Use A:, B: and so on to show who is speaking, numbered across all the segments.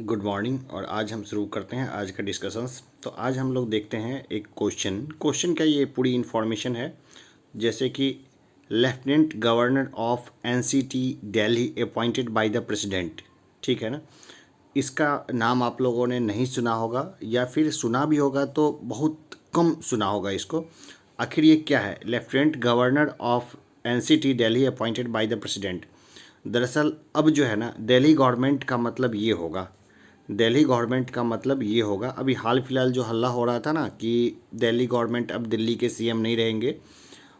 A: Good morning. और आज हम शुरू करते हैं आज का डिस्कशंस। तो आज हम लोग देखते हैं एक क्वेश्चन क्या, ये पूरी इन्फॉर्मेशन है। जैसे कि lieutenant governor of NCT Delhi appointed by the president, ठीक है ना। इसका नाम आप लोगों ने नहीं सुना होगा, या फिर सुना भी होगा तो बहुत कम सुना होगा इसको। आखिर ये क्या है, lieutenant governor of NCT Delhi appointed by the president. दरअसल अब जो है ना, दिल्ली गवर्नमेंट का मतलब ये होगा, दिल्ली गवर्नमेंट का मतलब ये होगा। अभी हाल फिलहाल जो हल्ला हो रहा था ना कि दिल्ली गवर्नमेंट अब दिल्ली के सीएम नहीं रहेंगे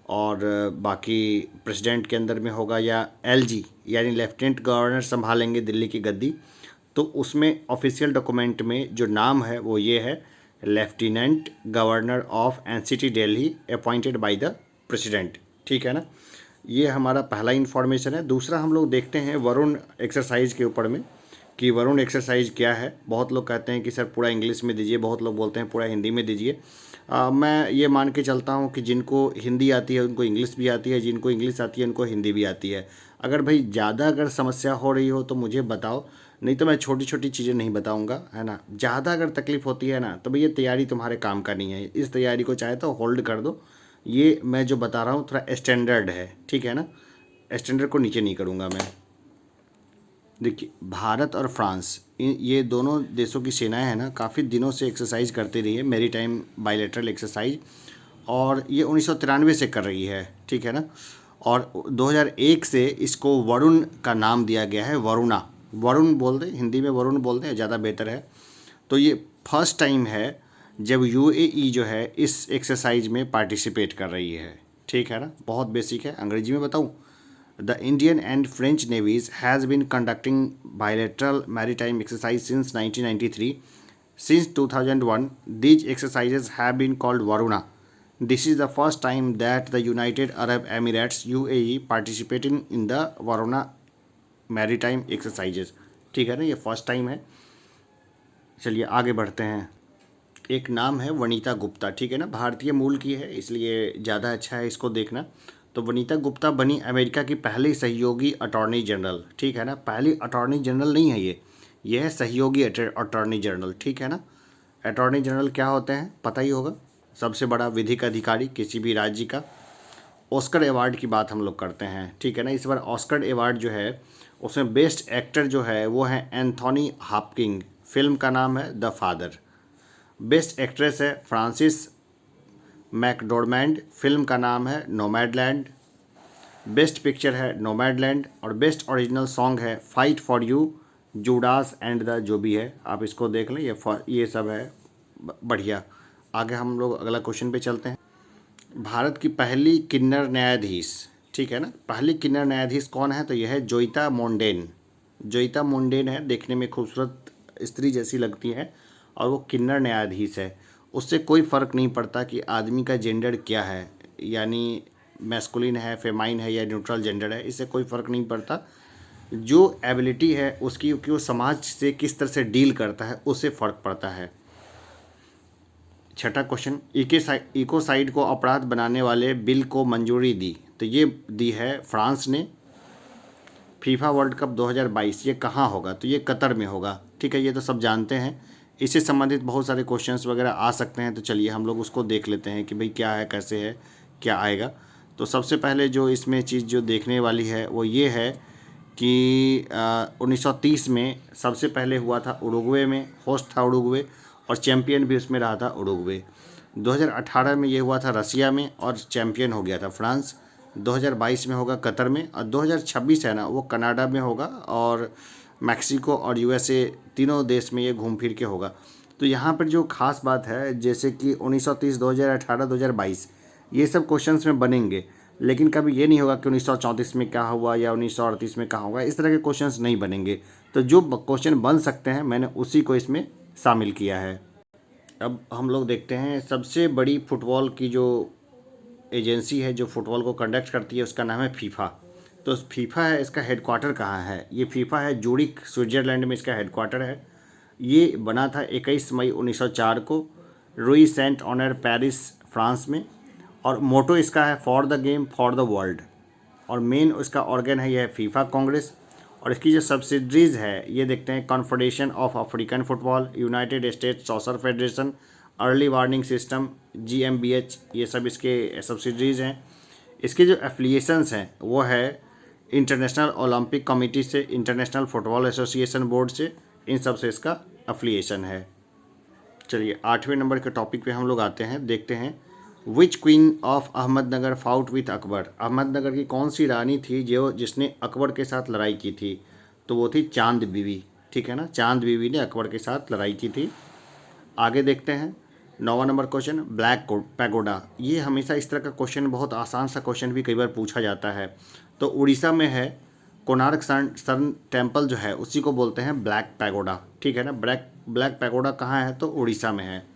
A: और बाकी प्रेसिडेंट के अंदर में होगा, या एलजी यानी लेफ्टिनेंट गवर्नर संभालेंगे दिल्ली की गद्दी। तो उसमें ऑफिशियल डॉक्यूमेंट में जो नाम है वो ये है, lieutenant governor of NCT Delhi appointed by the president, ठीक है ना। ये हमारा पहला इन्फॉर्मेशन है। दूसरा हम लोग देखते हैं वरुण एक्सरसाइज के ऊपर में कि वरुण एक्सरसाइज क्या है। बहुत लोग कहते हैं कि सर पूरा इंग्लिश में दीजिए, बहुत लोग बोलते हैं पूरा हिंदी में दीजिए। मैं ये मान के चलता हूँ कि जिनको हिंदी आती है उनको इंग्लिश भी आती है, जिनको इंग्लिश आती है उनको हिंदी भी आती है। अगर भाई ज़्यादा अगर समस्या हो रही हो तो मुझे बताओ, नहीं तो मैं छोटी छोटी चीज़ें नहीं बताऊँगा, है ना। ज़्यादा अगर तकलीफ़ होती है ना तो भाई ये तैयारी तुम्हारे काम का नहीं है, इस तैयारी को चाहे तो होल्ड कर दो। ये मैं जो बता रहा हूँ थोड़ा स्टैंडर्ड है, ठीक है ना। स्टैंडर्ड को नीचे नहीं करूँगा मैं। देखिए, भारत और फ्रांस ये दोनों देशों की सेनाएं हैं ना, काफ़ी दिनों से एक्सरसाइज करती रही है, मेरी टाइम बायलैटरल एक्सरसाइज। और ये 1993 से कर रही है, ठीक है ना। और 2001 से इसको वरुण का नाम दिया गया है, वरुणा। वरुण बोल दें, हिंदी में वरुण बोल दें, ज़्यादा बेहतर है। तो ये फर्स्ट टाइम है जब यूएई जो है इस एक्सरसाइज में पार्टिसिपेट कर रही है, ठीक है ना। बहुत बेसिक है, अंग्रेजी में बताऊँ। The Indian and French navies has been conducting bilateral maritime exercise since 1993. Since 2001, these exercises have been called Varuna. This is the first time that the United Arab Emirates UAE participating in the Varuna maritime exercises. ठीक है ना, ये first time है। चलिए आगे बढ़ते हैं। एक नाम है वनीता गुप्ता, ठीक है ना, भारतीय मूल की है इसलिए ज़्यादा अच्छा है इसको देखना। तो वनीता गुप्ता बनी अमेरिका की पहली सहयोगी अटॉर्नी जनरल, ठीक है ना। पहली अटॉर्नी जनरल नहीं है ये है सहयोगी अटॉर्नी जनरल, ठीक है ना। अटॉर्नी जनरल क्या होते हैं पता ही होगा, सबसे बड़ा विधिक अधिकारी किसी भी राज्य का। ऑस्कर अवार्ड की बात हम लोग करते हैं, ठीक है ना। इस बार ऑस्कर अवार्ड जो है उसमें बेस्ट एक्टर जो है वो है एंथोनी हॉपकिंस, फिल्म का नाम है द फादर। बेस्ट एक्ट्रेस है फ्रांसिस मैकडोरमैंड, फिल्म का नाम है नोमैडलैंड। बेस्ट पिक्चर है नोमैडलैंड। और बेस्ट ओरिजिनल सॉन्ग है fight for you, Judas and the, जो भी है आप इसको देख लें, ये सब है बढ़िया। आगे हम लोग अगला क्वेश्चन पे चलते हैं। भारत की पहली किन्नर न्यायाधीश, ठीक है ना, पहली किन्नर न्यायाधीश कौन है, तो यह है जोइता मोंडेन। जोइता मोंडेन है, देखने में खूबसूरत स्त्री जैसी लगती है और वो किन्नर न्यायाधीश है। उससे कोई फ़र्क नहीं पड़ता कि आदमी का जेंडर क्या है, यानी मैस्कुलिन है, फेमाइन है या न्यूट्रल जेंडर है, इससे कोई फ़र्क नहीं पड़ता। जो एबिलिटी है उसकी कि वो समाज से किस तरह से डील करता है उससे फ़र्क पड़ता है। छठा क्वेश्चन, इकोसाइड को अपराध बनाने वाले बिल को मंजूरी दी, तो ये दी है फ्रांस ने। फीफा वर्ल्ड कप 2022 ये कहाँ होगा, तो ये कतर में होगा, ठीक है, ये तो सब जानते हैं। इससे संबंधित बहुत सारे क्वेश्चंस वगैरह आ सकते हैं, तो चलिए हम लोग उसको देख लेते हैं कि भाई क्या है, कैसे है, क्या आएगा। तो सबसे पहले जो इसमें चीज़ जो देखने वाली है वो ये है कि 1930 में सबसे पहले हुआ था उरुग्वे में, होस्ट था उरुग्वे, और चैम्पियन भी उसमें रहा था उरुग्वे। 2018 में ये हुआ था रसिया में और चैम्पियन हो गया था फ्रांस। 2022 में होगा कतर में, और 2026 है ना वो कनाडा में होगा, और मैक्सिको और यूएसए तीनों देश में ये घूम फिर के होगा। तो यहाँ पर जो खास बात है, जैसे कि 1930, 2018, 2022 ये सब क्वेश्चंस में बनेंगे, लेकिन कभी ये नहीं होगा कि 1934 में क्या हुआ या 1938 में कहाँ होगा, इस तरह के क्वेश्चंस नहीं बनेंगे। तो जो क्वेश्चन बन सकते हैं मैंने उसी को इसमें शामिल किया है। अब हम लोग देखते हैं सबसे बड़ी फुटबॉल की जो एजेंसी है जो फुटबॉल को कंडक्ट करती है उसका नाम है फीफा। तो फीफा है, इसका हेडक्वार्टर कहाँ है, ये फीफा है जूरिक स्विट्ज़रलैंड में इसका हेडक्वार्टर है। ये बना था 21 मई 1904 को, रूई सेंट ऑनर पेरिस फ्रांस में। और मोटो इसका है for the game for the world. और मेन इसका ऑर्गन है यह फीफा कांग्रेस। और इसकी जो सब्सिडरीज है ये देखते हैं, confederation of African football, United states soccer federation, early warning system, GmbH, ये सब इसके सब्सिडरीज हैं। इसके जो एफिलिएशंस हैं वो है इंटरनेशनल ओलंपिक कमेटी से, इंटरनेशनल फुटबॉल एसोसिएशन बोर्ड से, इन सब से इसका एफिलिएशन है। चलिए 8वें नंबर के टॉपिक पे हम लोग आते हैं, देखते हैं which queen of Ahmednagar fought with Akbar. Ahmednagar की कौन सी रानी थी जिसने अकबर के साथ लड़ाई की थी? तो वो थी चांद बीवी, ठीक है ना, चांद बीवी ने अकबर के साथ लड़ाई की थी। आगे देखते हैं 9वां नंबर क्वेश्चन, ब्लैक पैगोडा। ये हमेशा इस तरह का क्वेश्चन, बहुत आसान सा क्वेश्चन भी कई बार पूछा जाता है। तो उड़ीसा में है कोणार्क सन टेम्पल जो है उसी को बोलते हैं ब्लैक पैगोडा, ठीक है ना। ब्लैक पैगोडा कहाँ है? तो उड़ीसा में है।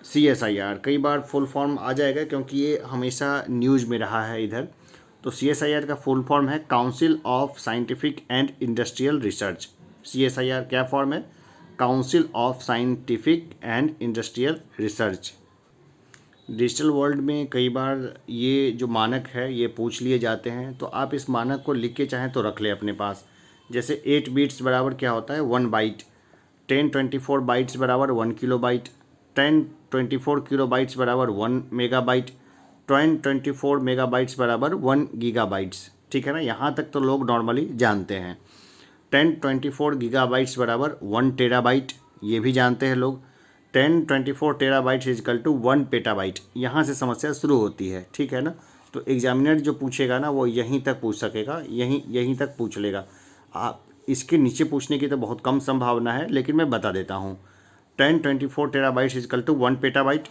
A: CSIR कई बार फुल फॉर्म आ जाएगा क्योंकि ये हमेशा न्यूज़ में रहा है इधर। तो CSIR का फुल फॉर्म है council of scientific and industrial research. CSIR क्या फॉर्म है? Council of scientific and industrial research. Digital world में कई बार ये जो मानक है ये पूछ लिए जाते हैं, तो आप इस मानक को लिख के चाहें तो रख ले अपने पास। जैसे 8 बीट्स बराबर क्या होता है? 1 बाइट। 1024 बाइट्स बराबर 1 किलोबाइट। 1024 किलोबाइट्स बराबर 1 मेगाबाइट। 1024 मेगाबाइट्स बराबर 1 गीगाबाइट्स, ठीक है ना। यहाँ तक तो लोग नॉर्मली जानते हैं। 1024 गीगाबाइट्स बराबर 1 टेराबाइट, ये भी जानते हैं लोग। 1024 टेराबाइट्स इजकल टू 1 पेटाबाइट, यहाँ से समस्या शुरू होती है, ठीक है ना। तो एग्जामिनर जो पूछेगा ना वो यहीं तक पूछ सकेगा, यहीं तक पूछ लेगा। आप इसके नीचे पूछने की तो बहुत कम संभावना है, लेकिन मैं बता देता हूँ। 1024 terabytes equal to 1 petabyte.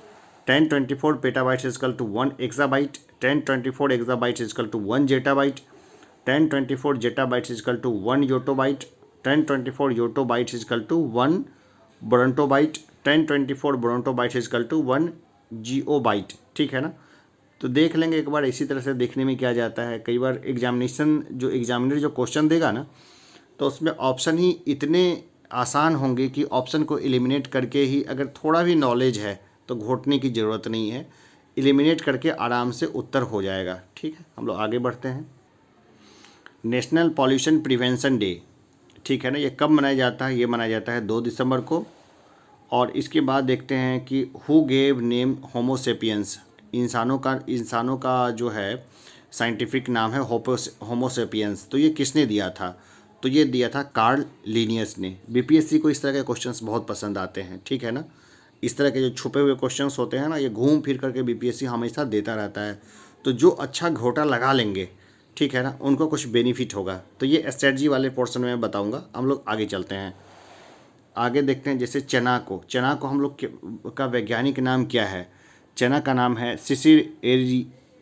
A: 1024 petabytes equal to 1 exabyte. 1024 exabytes equal to 1 zettabyte. 1024 zettabytes equal to 1 yottabyte. 1024 yottabytes equal to 1 brontobyte. 1024 brontobytes equal to 1 geopbyte, ठीक है ना। तो देख लेंगे एक बार, इसी तरह से देखने में क्या जाता है। कई बार एग्जामिनर जो क्वेश्चन देगा ना, तो उसमें ऑप्शन ही इतने आसान होंगे कि ऑप्शन को एलिमिनेट करके ही, अगर थोड़ा भी नॉलेज है तो घोटने की ज़रूरत नहीं है, एलिमिनेट करके आराम से उत्तर हो जाएगा, ठीक है। हम लोग आगे बढ़ते हैं। नेशनल पॉल्यूशन प्रिवेंशन डे, ठीक है ना, ये कब मनाया जाता है? ये मनाया जाता है 2 दिसंबर को। और इसके बाद देखते हैं कि हु गेव नेम होमोसेपियंस। इंसानों का जो है साइंटिफिक नाम है होमोसेपियंस। तो ये किसने दिया था? तो ये दिया था कार्ल लिनियस ने। BPSC को इस तरह के क्वेश्चंस बहुत पसंद आते हैं, ठीक है ना। इस तरह के जो छुपे हुए क्वेश्चंस होते हैं ना, ये घूम फिर करके BPSC हमेशा देता रहता है। तो जो अच्छा घोटा लगा लेंगे, ठीक है ना, उनको कुछ बेनिफिट होगा। तो ये स्ट्रेटजी वाले पोर्शन में मैं बताऊँगा। हम लोग आगे चलते हैं, आगे देखते हैं। जैसे चना को हम लोग का वैज्ञानिक नाम क्या है? चना का नाम है सिसिर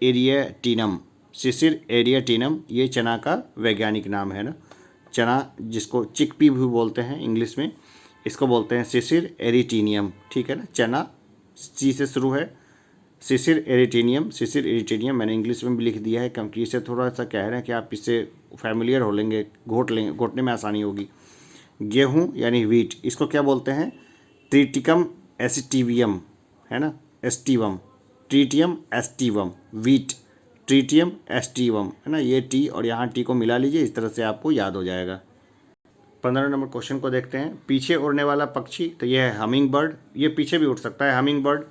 A: एरिएटिनम। सिसिर एरिएटिनम ये चना का वैज्ञानिक नाम है ना। चना जिसको चिकपी भी बोलते हैं इंग्लिश में, इसको बोलते हैं सिसिर एरिटीनियम, ठीक है ना। चना सी से शुरू है, सिसिर एरिटीनियम मैंने इंग्लिश में भी लिख दिया है क्योंकि इसे थोड़ा सा कह रहे हैं कि आप इससे फैमिलियर हो लेंगे, घोटने में आसानी होगी। गेहूँ यानी वीट, इसको क्या बोलते हैं? ट्रिटिकम एस्टिवियम, है ना, aestivum, tritium aestivum, wheat, tritium aestivum, है ना। ये टी और यहाँ टी को मिला लीजिए, इस तरह से आपको याद हो जाएगा। 15 नंबर क्वेश्चन को देखते हैं। पीछे उड़ने वाला पक्षी, तो ये है हमिंग बर्ड, ये पीछे भी उड़ सकता है हमिंग बर्ड।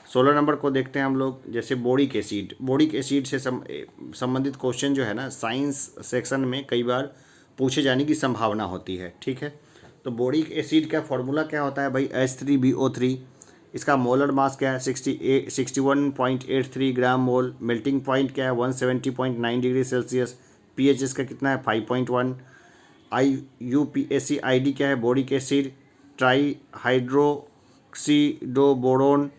A: 16 नंबर को देखते हैं हम लोग। जैसे बोरिक एसिड से संबंधित क्वेश्चन जो है ना, साइंस सेक्शन में कई बार पूछे जाने की संभावना होती है, ठीक है। तो बोरिक एसिड का फॉर्मूला क्या होता है भाई? H3BO3। इसका मोलर मास क्या है? 61.83 ग्राम मोल। मेल्टिंग पॉइंट क्या है? 170.9 डिग्री सेल्सियस। pH इसका कितना है? 5.1। IUPAC ID क्या है? Boric acid trihydroxidoboron.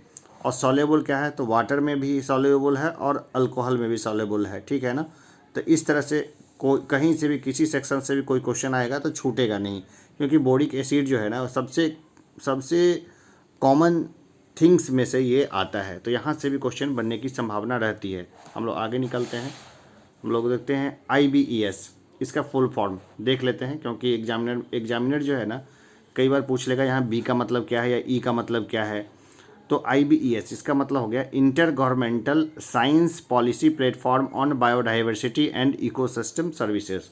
A: और सॉल्युबल क्या है? तो वाटर में भी सॉल्युबल है और अल्कोहल में भी सॉल्युबल है, ठीक है ना। तो इस तरह से कहीं से भी किसी सेक्शन से भी कोई क्वेश्चन आएगा तो छूटेगा नहीं, क्योंकि बोरिक एसिड जो है ना सबसे कॉमन थिंग्स में से ये आता है। तो यहाँ से भी क्वेश्चन बनने की संभावना रहती है। हम लोग आगे निकलते हैं। हम लोग देखते हैं IBES, इसका फुल फॉर्म देख लेते हैं, क्योंकि एग्जामिनर जो है ना कई बार पूछ लेगा यहाँ B का मतलब क्या है या E का मतलब क्या है। तो IBES इसका मतलब हो गया inter governmental science policy platform on biodiversity and ecosystem services.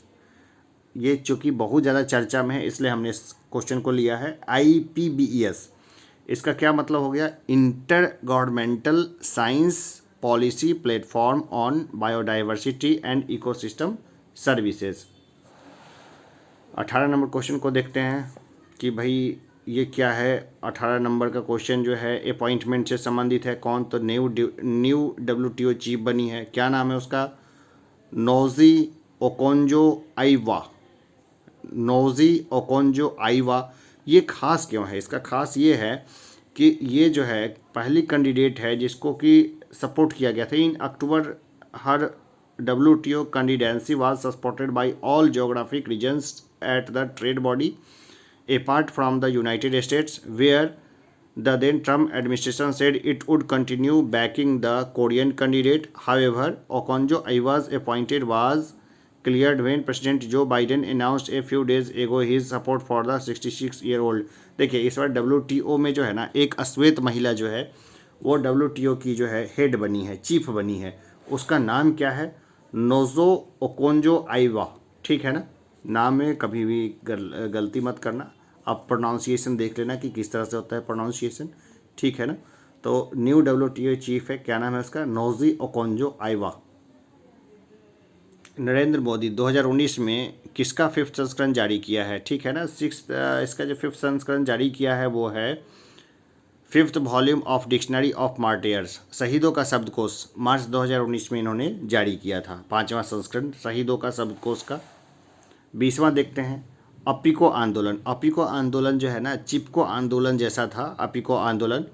A: ये चूँकि बहुत ज़्यादा चर्चा में है इसलिए हमने इस क्वेश्चन को लिया है। IPBES, इसका क्या मतलब हो गया? Inter governmental science policy platform on biodiversity and ecosystem services. 18 number question को देखते हैं कि भाई ये क्या है। 18 नंबर का क्वेश्चन जो है अपॉइंटमेंट से संबंधित है। कौन? तो न्यू WTO चीफ बनी है, क्या नाम है उसका? Ngozi Okonjo Aiwa. Nosy Okonjo Aiwa. ये खास क्यों है? इसका खास ये है कि ये जो है पहली कैंडिडेट है जिसको कि सपोर्ट किया गया था। In October her WTO candidacy was supported by all geographic regions at the trade body apart from the United States, where the then Trump administration said it would continue backing the Korean candidate. However, Okonjo-Iweal's appointment was cleared when President Joe Biden announced a few days ago his support for the 66-year-old. देखिए इस बार WTO में जो है ना एक अश्वेत महिला जो है वो WTO की जो है हेड बनी है, चीफ बनी है। उसका नाम क्या है? नोजो ओकोंजो आइवा। ठीक है ना, नाम में कभी भी गलती मत करना। आप प्रोनाउंसिएशन देख लेना कि किस तरह से होता है प्रोनाउंसिएशन। ठीक है ना। तो न्यू WTO चीफ है, क्या नाम है उसका? Ngozi Okonjo Iweala. Narendra Modi 2019 में किसका 5th संस्करण जारी किया है? ठीक है ना। इसका जो 5th संस्करण जारी किया है वो है 5th volume of dictionary of martyrs, शहीदों का शब्दकोश। मार्च 2019 में इन्होंने जारी किया था 5वां संस्करण शहीदों का शब्दकोश का। 20वां देखते हैं, अपिको आंदोलन। अपिको आंदोलन जो है ना चिपको आंदोलन जैसा था अपिको आंदोलन।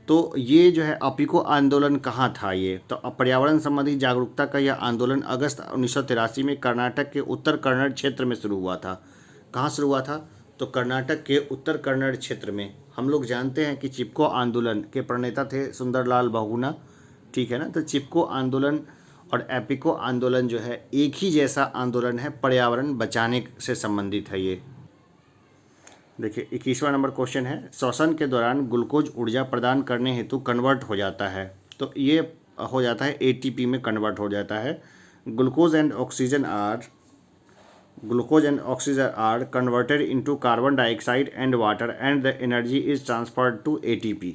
A: तो ये जो है अपिको आंदोलन कहाँ था? ये तो पर्यावरण संबंधी जागरूकता का यह आंदोलन अगस्त 1983 में कर्नाटक के उत्तर कन्नड़ क्षेत्र में शुरू हुआ था। कहाँ शुरू हुआ था? तो कर्नाटक के उत्तर कन्नड़ क्षेत्र में। हम लोग जानते हैं कि चिपको आंदोलन के प्रणेता थे सुंदरलाल बहुगुणा। ठीक है ना। तो चिपको आंदोलन और एपिको आंदोलन जो है एक ही जैसा आंदोलन है, पर्यावरण बचाने से संबंधित है ये। देखिए 21वां नंबर क्वेश्चन है, श्वसन के दौरान ग्लूकोज ऊर्जा प्रदान करने हेतु कन्वर्ट हो जाता है। तो ये हो जाता है ATP में कन्वर्ट हो जाता है। Glucose and oxygen are converted into carbon dioxide and water and the energy is transferred to ATP।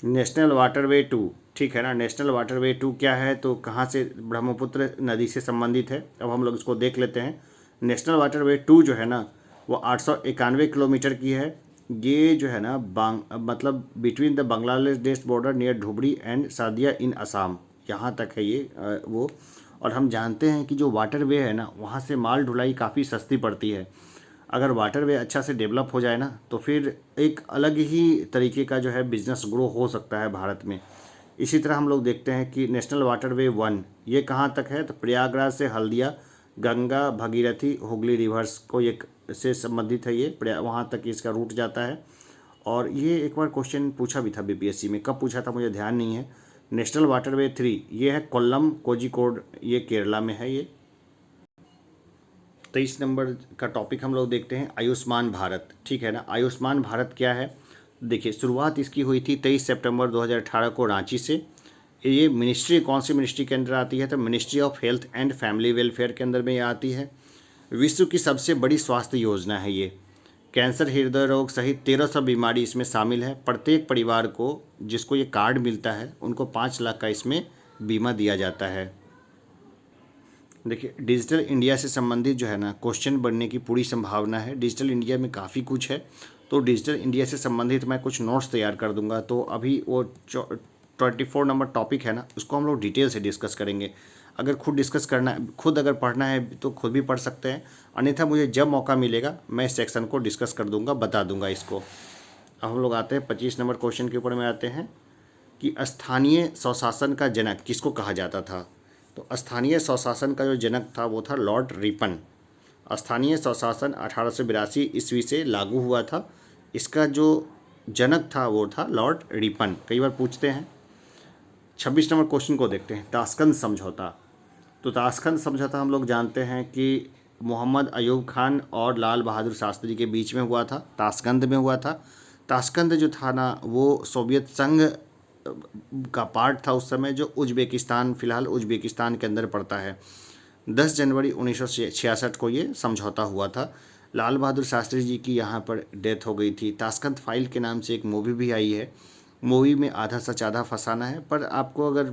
A: National waterway 2। ठीक है ना। नेशनल वाटरवे 2 क्या है? तो कहाँ से? ब्रह्मपुत्र नदी से संबंधित है। अब हम लोग इसको देख लेते हैं। नेशनल वाटरवे 2 जो है ना वो 891 किलोमीटर की है। ये जो है ना मतलब between the Bangladesh border near Dhubri and Sadiya in Assam, यहाँ तक है ये वो। और हम जानते हैं कि जो वाटरवे है ना वहाँ से माल ढुलाई काफ़ी सस्ती पड़ती है। अगर वाटरवे अच्छा से डेवलप हो जाए ना तो फिर एक अलग ही तरीके का जो है बिजनेस ग्रो हो सकता है भारत में। इसी तरह हम लोग देखते हैं कि नेशनल वाटरवे 1 ये कहाँ तक है? तो प्रयागराज से हल्दिया, गंगा, भगीरथी, हुगली रिवर्स को ये से संबंधित है। ये वहाँ तक इसका रूट जाता है। और ये एक बार क्वेश्चन पूछा भी था BPSC में, कब पूछा था मुझे ध्यान नहीं है। नेशनल वाटरवे 3 ये है कोल्लम कोझिकोड, ये केरला में है ये। 23 नंबर का टॉपिक हम लोग देखते हैं आयुष्मान भारत। ठीक है ना। आयुष्मान भारत क्या है? देखिए शुरुआत इसकी हुई थी 23 सितंबर 2018 को रांची से। ये मिनिस्ट्री कौन सी मिनिस्ट्री के अंदर आती है? तो ministry of health and family welfare के अंदर में ये आती है। विश्व की सबसे बड़ी स्वास्थ्य योजना है ये। कैंसर, हृदय रोग सहित 1300 बीमारी इसमें शामिल है। प्रत्येक परिवार को जिसको ये कार्ड मिलता है उनको 5 लाख का इसमें बीमा दिया जाता है। देखिए डिजिटल इंडिया से संबंधित जो है ना क्वेश्चन बनने की पूरी संभावना है। डिजिटल इंडिया में काफ़ी कुछ है, तो डिजिटल इंडिया से संबंधित मैं कुछ नोट्स तैयार कर दूंगा। तो अभी वो 24 नंबर टॉपिक है ना उसको हम लोग डिटेल से डिस्कस करेंगे। अगर खुद डिस्कस करना है, खुद अगर पढ़ना है तो खुद भी पढ़ सकते हैं, अन्यथा मुझे जब मौका मिलेगा मैं इस सेक्शन को डिस्कस कर दूंगा, बता दूंगा इसको। अब हम लोग आते हैं 25 नंबर क्वेश्चन के ऊपर में आते हैं कि स्थानीय स्वशासन का जनक किसको कहा जाता था? तो स्थानीय स्वशासन का जो जनक था वो था लॉर्ड रिपन। स्थानीय स्वशासन 1882 ईस्वी से लागू हुआ था। इसका जो जनक था वो था लॉर्ड रिपन। कई बार पूछते हैं। 26 नंबर क्वेश्चन को देखते हैं, ताशकंद समझौता। तो ताशकंद समझौता हम लोग जानते हैं कि मोहम्मद अयूब खान और लाल बहादुर शास्त्री के बीच में हुआ था, ताशकंद में हुआ था। ताशकंद जो था ना वो सोवियत संघ का पार्ट था उस समय, जो उज्बेकिस्तान, फ़िलहाल उज्बेकिस्तान के अंदर पड़ता है। 10 जनवरी 1966 को ये समझौता हुआ था। लाल बहादुर शास्त्री जी की यहाँ पर डेथ हो गई थी। ताशकंद फाइल के नाम से एक मूवी भी आई है। मूवी में आधा सच आधा फसाना है, पर आपको अगर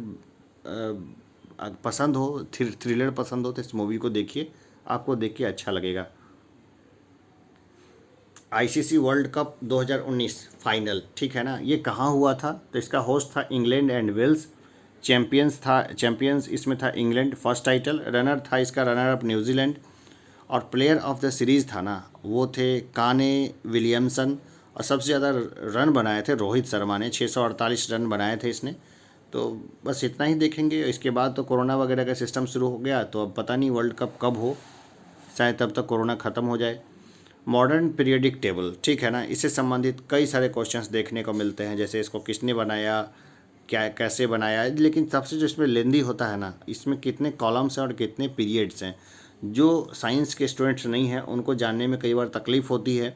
A: पसंद हो, थ्रिलर पसंद हो तो इस मूवी को देखिए, आपको देख के अच्छा लगेगा। आईसीसी वर्ल्ड कप 2019 फाइनल, ठीक है ना, ये कहाँ हुआ था? तो इसका होस्ट था इंग्लैंड एंड वेल्स। चैंपियंस इसमें था इंग्लैंड, फर्स्ट टाइटल। रनर था इसका, रनर अप न्यूजीलैंड। और प्लेयर ऑफ द सीरीज़ था ना, वो थे काने विलियमसन। और सबसे ज़्यादा रन बनाए थे रोहित शर्मा ने, 648 रन बनाए थे इसने। तो बस इतना ही देखेंगे। इसके बाद तो कोरोना वगैरह का सिस्टम शुरू हो गया, तो अब पता नहीं वर्ल्ड कप कब हो, शायद तब तक कोरोना ख़त्म हो जाए। मॉडर्न पीरियडिक टेबल, ठीक है ना, इससे संबंधित कई सारे क्वेश्चंस देखने को मिलते हैं, जैसे इसको किसने बनाया, क्या कैसे बनाया। लेकिन सबसे जो इसमें लेंदी होता है ना, इसमें कितने कॉलम्स हैं और कितने पीरियड्स हैं, जो साइंस के स्टूडेंट्स नहीं हैं उनको जानने में कई बार तकलीफ़ होती है।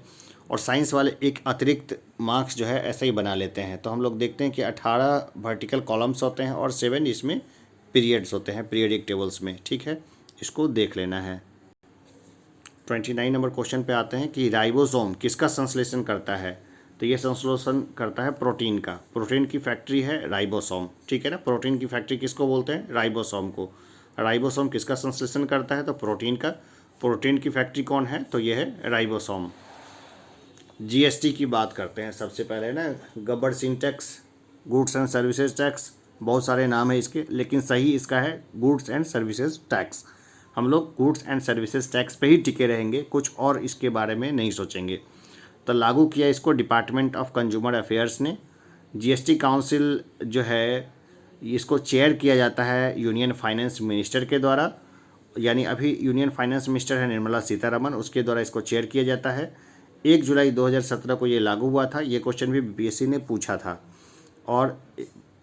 A: और साइंस वाले एक अतिरिक्त मार्क्स जो है ऐसे ही बना लेते हैं। तो हम लोग देखते हैं कि 18 वर्टिकल कॉलम्स होते हैं और 7 इसमें पीरियड्स होते हैं पीरियडिक टेबल्स में, ठीक है, इसको देख लेना है। 29 नंबर क्वेश्चन पे आते हैं कि राइबोसोम किसका संश्लेषण करता है? तो ये संश्लेषण करता है प्रोटीन का। प्रोटीन की फैक्ट्री है राइबोसोम, ठीक है ना। प्रोटीन की फैक्ट्री किसको बोलते हैं? राइबोसोम को। राइबोसोम किसका संश्लेषण करता है? तो प्रोटीन का। प्रोटीन की फैक्ट्री कौन है? तो ये है राइबोसोम। जीएसटी की बात करते हैं सबसे पहले ना। Gabbar Singh tax, goods and services tax, बहुत सारे नाम है इसके, लेकिन सही इसका है गुड्स एंड सर्विसेज टैक्स। हम लोग गुड्स एंड सर्विसेज टैक्स पे ही टिके रहेंगे, कुछ और इसके बारे में नहीं सोचेंगे। तो लागू किया इसको डिपार्टमेंट ऑफ कंज्यूमर अफेयर्स ने। जीएसटी काउंसिल जो है इसको चेयर किया जाता है यूनियन फाइनेंस मिनिस्टर के द्वारा, यानी अभी यूनियन फाइनेंस मिनिस्टर है निर्मला सीतारमन, उसके द्वारा इसको चेयर किया जाता है। 1 जुलाई 2017 को ये लागू हुआ था। ये क्वेश्चन भी बीपीएससी ने पूछा था। और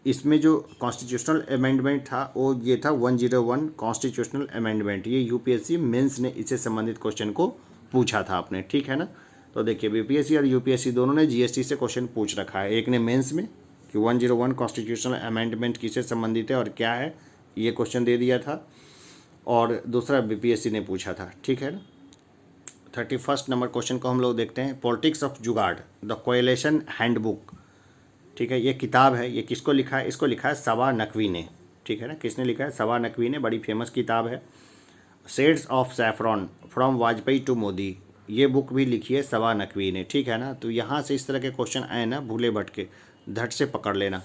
A: इसमें जो कॉन्स्टिट्यूशनल अमेंडमेंट था वो ये था 101 कॉन्स्टिट्यूशनल अमेंडमेंट। ये यूपीएससी मेंस ने इससे संबंधित क्वेश्चन को पूछा था आपने, ठीक है ना। तो देखिए बीपीएससी और यूपीएससी दोनों ने जीएसटी से क्वेश्चन पूछ रखा है। एक ने मेंस में कि 101 कॉन्स्टिट्यूशनल अमेंडमेंट किससे संबंधित है और क्या है, ये क्वेश्चन दे दिया था। और दूसरा बीपीएससी ने पूछा था, ठीक है ना। 31 नंबर क्वेश्चन को हम लोग देखते हैं। पॉलिटिक्स ऑफ जुगाड़ द कोएलिशन हैंडबुक, ठीक है, ये किताब है। ये किसको लिखा है? इसको लिखा है सबा नकवी ने, ठीक है ना। किसने लिखा है? सबा नकवी ने, बड़ी फेमस किताब है। Shades of saffron from Vajpayee to Modi, ये बुक भी लिखी है सबा नकवी ने, ठीक है ना। तो यहाँ से इस तरह के क्वेश्चन आए ना, भूले भटके, धट से पकड़ लेना।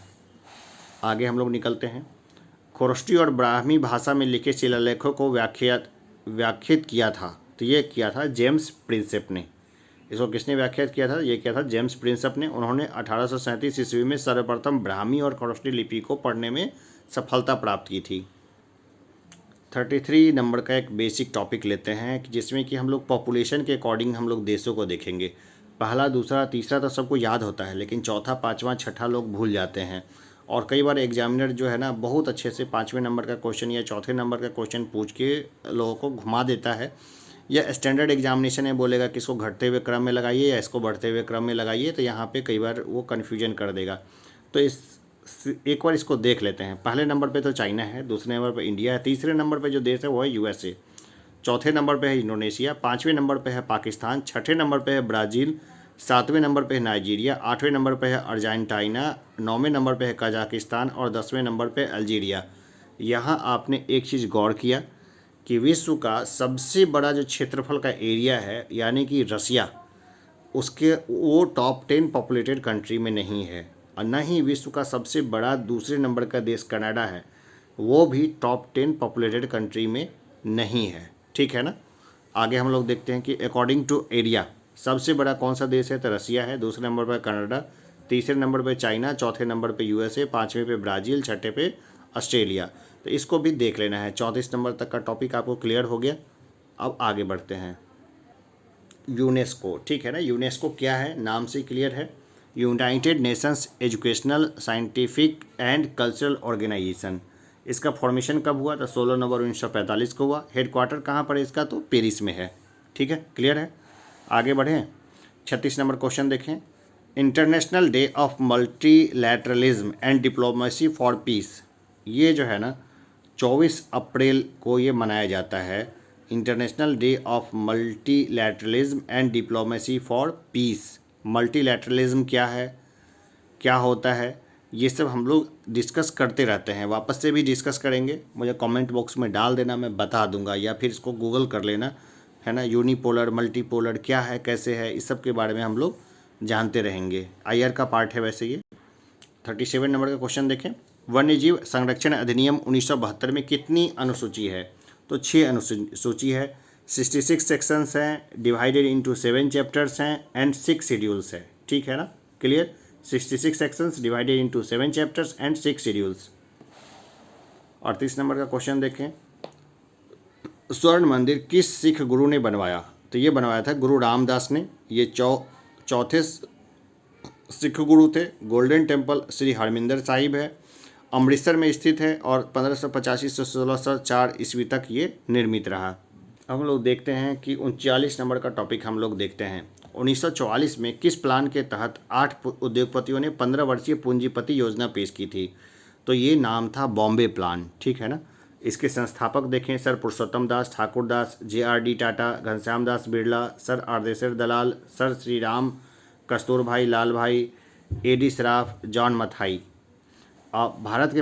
A: आगे हम लोग निकलते हैं। खरोष्टी और ब्राह्मी भाषा में लिखे शिलालेखों को व्याख्यात किया था, तो ये किया था जेम्स प्रिंसेप ने। इसको किसने व्याख्यात किया था? ये किया था जेम्स प्रिंसेप ने। उन्होंने 1837 ईस्वी में सर्वप्रथम ब्राह्मी और खरोष्टी लिपि को पढ़ने में सफलता प्राप्त की थी। 33 नंबर का एक बेसिक टॉपिक लेते हैं कि जिसमें कि हम लोग पॉपुलेशन के अकॉर्डिंग हम लोग देशों को देखेंगे। पहला, दूसरा, तीसरा तो सबको याद होता है, लेकिन चौथा, पाँचवा, छठा लोग भूल जाते हैं। और कई बार एग्जामिनर जो है ना बहुत अच्छे से 5वें नंबर का क्वेश्चन या चौथे नंबर का क्वेश्चन पूछ के लोगों को घुमा देता है। या स्टैंडर्ड एग्जामिनेशन है, बोलेगा कि इसको घटते हुए क्रम में लगाइए या इसको बढ़ते हुए क्रम में लगाइए, तो यहाँ पे कई बार वो कन्फ्यूजन कर देगा। तो एक बार इसको देख लेते हैं। पहले नंबर पे तो चाइना है, दूसरे नंबर पे इंडिया है, तीसरे नंबर पे जो देश है वो है यूएसए, चौथे नंबर पे है इंडोनेशिया, पाँचवें नंबर पे है पाकिस्तान, छठे नंबर पे है ब्राज़ील, सातवें नंबर पे है नाइजीरिया, आठवें नंबर पे है अर्जेंटीना, नौवें नंबर पे है कजाकिस्तान और 10वें नंबर पे अल्जीरिया। यहाँ आपने एक चीज़ गौर किया कि विश्व का सबसे बड़ा जो क्षेत्रफल का एरिया है यानी कि रसिया, उसके वो टॉप 10 पॉपुलेटेड कंट्री में नहीं है। और न ही विश्व का सबसे बड़ा दूसरे नंबर का देश कनाडा है, वो भी टॉप 10 पॉपुलेटेड कंट्री में नहीं है, ठीक है ना। आगे हम लोग देखते हैं कि अकॉर्डिंग टू एरिया सबसे बड़ा कौन सा देश है? तो रसिया है, दूसरे नंबर पर कनाडा, तीसरे नंबर पर चाइना, चौथे नंबर पर यूएसए, पाँचवें पे ब्राज़ील, छठे पे ऑस्ट्रेलिया। तो इसको भी देख लेना है। 34 नंबर तक का टॉपिक आपको क्लियर हो गया। अब आगे बढ़ते हैं। यूनेस्को, ठीक है ना। यूनेस्को क्या है? नाम से क्लियर है, United Nations Educational, Scientific and Cultural Organization. इसका फॉर्मेशन कब हुआ? तो 16 नवंबर 1945 को हुआ। हेडक्वार्टर कहाँ पर है इसका? तो पेरिस में है, ठीक है, क्लियर है। आगे बढ़ें। 36 नंबर क्वेश्चन देखें। International day of multilateralism and diplomacy for piece, ये जो है ना 24 अप्रैल को ये मनाया जाता है, international day of multilateralism and diplomacy for piece. Multilateralism क्या है, क्या होता है, ये सब हम लोग डिस्कस करते रहते हैं, वापस से भी डिस्कस करेंगे। मुझे कमेंट बॉक्स में डाल देना, मैं बता दूंगा, या फिर इसको गूगल कर लेना, है ना। यूनिपोलर मल्टीपोलर क्या है, कैसे है, इस सब के बारे में हम लोग जानते रहेंगे। आईआर का पार्ट है वैसे ये। 37 नंबर का क्वेश्चन देखें। वन्यजीव संरक्षण अधिनियम 1972 में कितनी अनुसूची है? तो 6 अनुसूची है, 66 सेक्शंस हैं, डिवाइडेड इनटू 7 चैप्टर्स हैं एंड 6 शेड्यूल्स है। ठीक है ना, clear. 66 sections divided into 7 chapters and 6 schedules. 38 number का क्वेश्चन देखें। स्वर्ण मंदिर किस सिख गुरु ने बनवाया? तो ये बनवाया था गुरु रामदास ने। ये चौथे सिख गुरु थे। गोल्डन टेम्पल श्री हरमिंदर साहिब है, अमृतसर में स्थित है और 1585 से 1604 ईस्वी तक ये निर्मित रहा। हम लोग देखते हैं कि 39 नंबर का टॉपिक हम लोग देखते हैं। 1944 में किस प्लान के तहत 8 उद्योगपतियों ने 15 वर्षीय पूंजीपति योजना पेश की थी? तो ये नाम था बॉम्बे प्लान। ठीक है ना। इसके संस्थापक देखें, सर पुरुषोत्तम दास ठाकुरदास, JRD टाटा, घनश्याम दास बिरला, सर आरदेसर दलाल, सर श्री राम कस्तूरभाई लाल भाई, AD श्राफ, जॉन मथाई। भारत के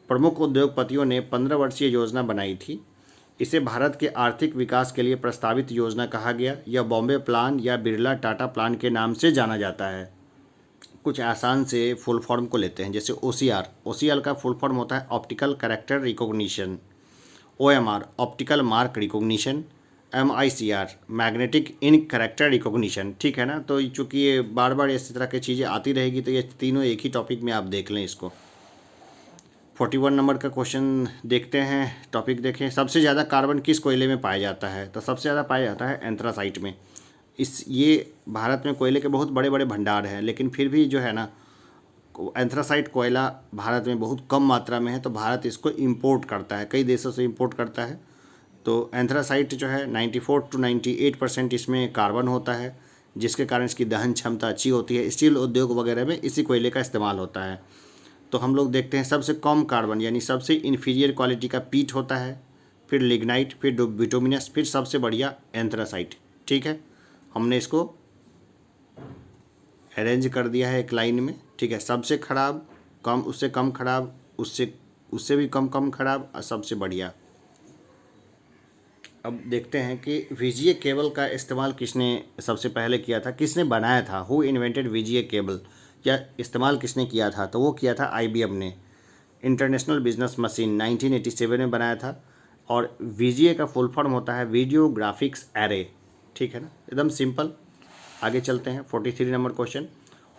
A: प्रमुख उद्योगपतियों ने 15 वर्षीय योजना बनाई थी। इसे भारत के आर्थिक विकास के लिए प्रस्तावित योजना कहा गया। यह बॉम्बे प्लान या बिरला टाटा प्लान के नाम से जाना जाता है। कुछ आसान से फुल फॉर्म को लेते हैं, जैसे OCR का फुल फॉर्म होता है optical character recognition, OMR optical mark recognition, MICR magnetic इन कैरेक्टर रिकॉग्निशन। ठीक है ना। तो चूँकि ये बार बार इस तरह की चीज़ें आती रहेगी, तो ये तीनों एक ही टॉपिक में आप देख लें इसको। 41 नंबर का क्वेश्चन देखते हैं, टॉपिक देखें। सबसे ज़्यादा कार्बन किस कोयले में पाया जाता है? तो सबसे ज़्यादा पाया जाता है एंथ्रासाइट में। ये भारत में कोयले के बहुत बड़े बड़े भंडार हैं, लेकिन फिर भी जो है ना, एंथ्रासाइट कोयला भारत में बहुत कम मात्रा में है, तो भारत इसको इंपोर्ट करता है, कई देशों से इंपोर्ट करता है। तो एंथ्रासाइट जो है 94 to 98% इसमें कार्बन होता है, जिसके कारण इसकी दहन क्षमता अच्छी होती है। स्टील उद्योग वगैरह में इसी कोयले का इस्तेमाल होता है। तो हम लोग देखते हैं सबसे कम कार्बन यानी सबसे इन्फीरियर क्वालिटी का पीट होता है, फिर लिग्नाइट, फिर बिटुमिनस, फिर सबसे बढ़िया एंथ्रासाइट। ठीक है, हमने इसको अरेंज कर दिया है एक लाइन में। ठीक है, सबसे खराब, कम, उससे कम खराब, उससे भी कम खराब और सबसे बढ़िया। अब देखते हैं कि VGA केबल का इस्तेमाल किसने सबसे पहले किया था, किसने बनाया था। हु इन्वेंटेड VGA केबल, या इस्तेमाल किसने किया था? तो वो किया था IBM ने। इंटरनेशनल बिजनेस मशीन 1987 में बनाया था। और VGA का फुल फॉर्म होता है वीडियो ग्राफिक्स एरे। ठीक है ना, एकदम सिंपल। आगे चलते हैं। 43 नंबर क्वेश्चन।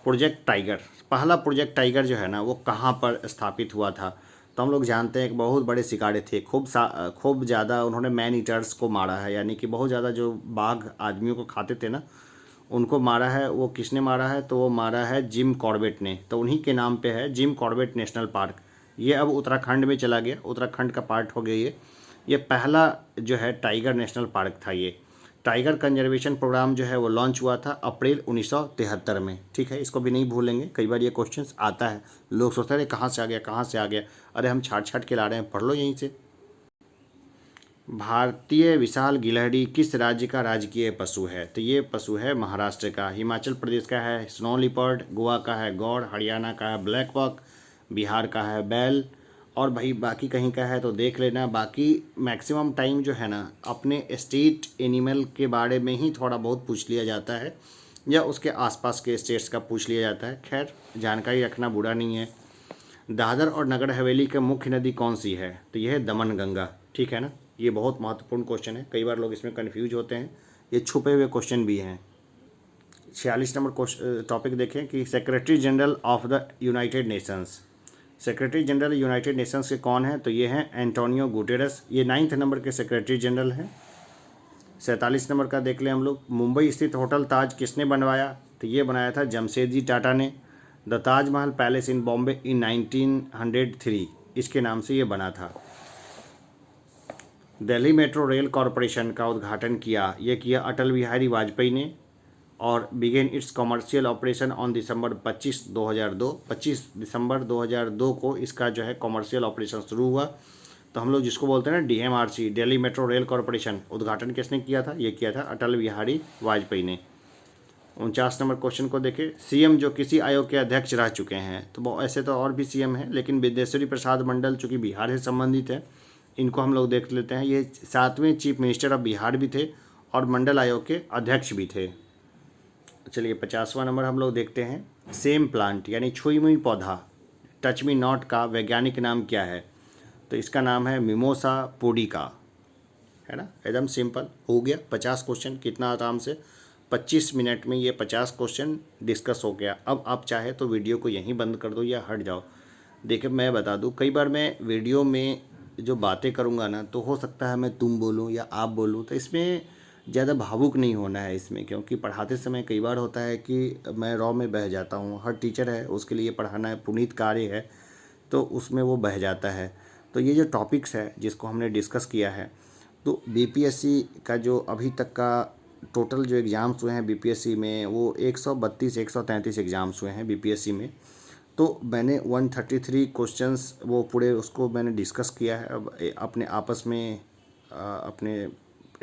A: प्रोजेक्ट टाइगर, पहला प्रोजेक्ट टाइगर जो है ना, वो कहाँ पर स्थापित हुआ था? तो हम लोग जानते हैं कि बहुत बड़े शिकारे थे, खूब ज़्यादा उन्होंने मैन ईटर्स को मारा है, यानी कि बहुत ज़्यादा जो बाघ आदमियों को खाते थे ना, उनको मारा है। वो किसने मारा है? तो वो मारा है जिम कॉर्बेट ने। तो उन्हीं के नाम पे है जिम कॉर्बेट नेशनल पार्क। ये अब उत्तराखंड में चला गया, उत्तराखंड का पार्ट हो गया ये पहला जो है टाइगर नेशनल पार्क था। ये टाइगर कंजर्वेशन प्रोग्राम जो है वो लॉन्च हुआ था अप्रैल 1973 में। ठीक है, इसको भी नहीं भूलेंगे, कई बार ये क्वेश्चंस आता है, लोग सोचते हैं कहाँ से आ गया, कहाँ से आ गया। अरे हम छाट के ला रहे हैं, पढ़ लो यहीं से। भारतीय विशाल गिलहरी किस राज्य का राजकीय पशु है? तो ये पशु है महाराष्ट्र का। हिमाचल प्रदेश का है स्नो लिपर्ड, गोवा का है गौर, हरियाणा का है ब्लैक बक, बिहार का है बैल, और भाई बाकी कहीं का है तो देख लेना। बाकी मैक्सिमम टाइम जो है ना, अपने स्टेट एनिमल के बारे में ही थोड़ा बहुत पूछ लिया जाता है, या उसके आसपास के स्टेट्स का पूछ लिया जाता है। खैर, जानकारी रखना बुरा नहीं है। दादर और नगर हवेली की मुख्य नदी कौन सी है? तो यह है दमन गंगा। ठीक है ना, ये बहुत महत्वपूर्ण क्वेश्चन है, कई बार लोग इसमें कन्फ्यूज होते हैं, ये छुपे हुए क्वेश्चन भी हैं। 46 नंबर टॉपिक देखें कि secretary general of the United Nations. Secretary general United Nations के कौन हैं? तो ये हैं एंटोनियो गुटेरस, ये 9th नंबर के सेक्रेटरी जनरल हैं। 47 नंबर का देख लें हम लोग। मुंबई स्थित होटल ताज किसने बनवाया? तो ये बनाया था जमशेदजी टाटा ने। द ताजमहल पैलेस इन बॉम्बे इन 1903, इसके नाम से ये बना था। दिल्ली मेट्रो रेल कॉरपोरेशन का उद्घाटन किया अटल बिहारी वाजपेयी ने, और began its commercial operation on December 25 दिसंबर 2002 को इसका जो है कॉमर्शियल ऑपरेशन शुरू हुआ। तो हम लोग जिसको बोलते हैं ना DMRC, Delhi metro rail corporation, उद्घाटन किसने किया था? ये किया था अटल बिहारी वाजपेयी ने। 49 नंबर क्वेश्चन को देखें, सीएम जो किसी आयोग के अध्यक्ष रह चुके हैं। तो ऐसे तो और भी सीएम हैं, लेकिन विद्येश्वरी प्रसाद मंडल चूँकि बिहार से संबंधित है, इनको हम लोग देख लेते हैं। ये 7वें चीफ मिनिस्टर ऑफ बिहार भी थे और मंडल आयोग के अध्यक्ष भी थे। चलिए 50वां नंबर हम लोग देखते हैं, सेम प्लांट यानी छुई मुई पौधा टच मी नॉट का वैज्ञानिक नाम क्या है? तो इसका नाम है मिमोसा पुडिका, है ना। एकदम सिंपल हो गया। 50 क्वेश्चन कितना आराम से 25 मिनट में ये 50 क्वेश्चन डिस्कस हो गया। अब आप चाहे तो वीडियो को यहीं बंद कर दो या हट जाओ। देखिए मैं बता दूं, कई बार मैं वीडियो में जो बातें करूंगा ना, तो हो सकता है मैं तुम बोलूं या आप बोलूं, तो इसमें ज़्यादा भावुक नहीं होना है इसमें, क्योंकि पढ़ाते समय कई बार होता है कि मैं रॉ में बह जाता हूँ। हर टीचर है, उसके लिए पढ़ाना पुनीत कार्य है, तो उसमें वो बह जाता है। तो ये जो टॉपिक्स है जिसको हमने डिस्कस किया है, तो बीपीएससी का जो अभी तक का टोटल जो एग्ज़ाम्स हुए हैं बीपीएससी में, वो 132-133 एग्ज़ाम्स हुए हैं बीपीएससी में। तो मैंने 133 क्वेश्चंस वो पूरे उसको मैंने डिस्कस किया है। अब अपने आपस में अपने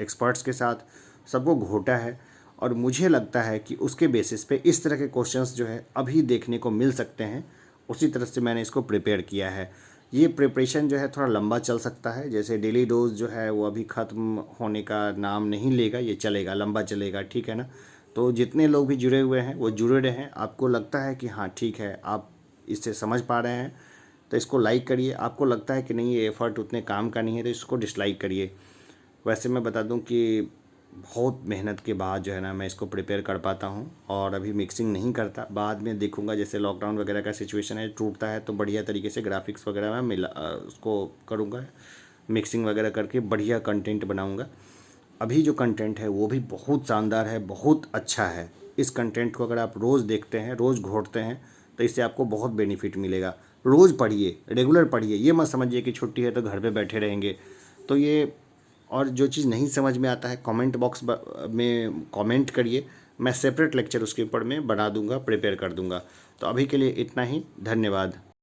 A: एक्सपर्ट्स के साथ सबको घोटा है, और मुझे लगता है कि उसके बेसिस पे इस तरह के क्वेश्चंस जो है अभी देखने को मिल सकते हैं। उसी तरह से मैंने इसको प्रिपेयर किया है। ये प्रिपरेशन जो है थोड़ा लंबा चल सकता है, जैसे डेली डोज जो है वो अभी ख़त्म होने का नाम नहीं लेगा, ये चलेगा, लंबा चलेगा, ठीक है ना। तो जितने लोग भी जुड़े हुए हैं वो जुड़े रहें। आपको लगता है कि हाँ ठीक है, आप इससे समझ पा रहे हैं, तो इसको लाइक करिए। आपको लगता है कि नहीं ये एफ़र्ट उतने काम का नहीं है, तो इसको डिसलाइक करिए। वैसे मैं बता दूं कि बहुत मेहनत के बाद जो है ना मैं इसको प्रिपेयर कर पाता हूं, और अभी मिक्सिंग नहीं करता। बाद में देखूंगा, जैसे लॉकडाउन वगैरह का सिचुएशन है, टूटता है, तो बढ़िया तरीके से ग्राफिक्स वगैरह मैं उसको करूंगा, मिक्सिंग वगैरह करके बढ़िया कंटेंट बनाऊंगा। अभी जो कंटेंट है वो भी बहुत शानदार है, बहुत अच्छा है। इस कंटेंट को अगर आप रोज़ देखते हैं, रोज़ घोटते हैं, तो इससे आपको बहुत बेनिफिट मिलेगा। रोज़ पढ़िए, रेगुलर पढ़िए, ये मत समझिए कि छुट्टी है तो घर पे बैठे रहेंगे। तो ये, और जो चीज़ नहीं समझ में आता है कमेंट बॉक्स में कमेंट करिए, मैं सेपरेट लेक्चर उसके ऊपर में बना दूंगा, प्रिपेयर कर दूंगा। तो अभी के लिए इतना ही, धन्यवाद।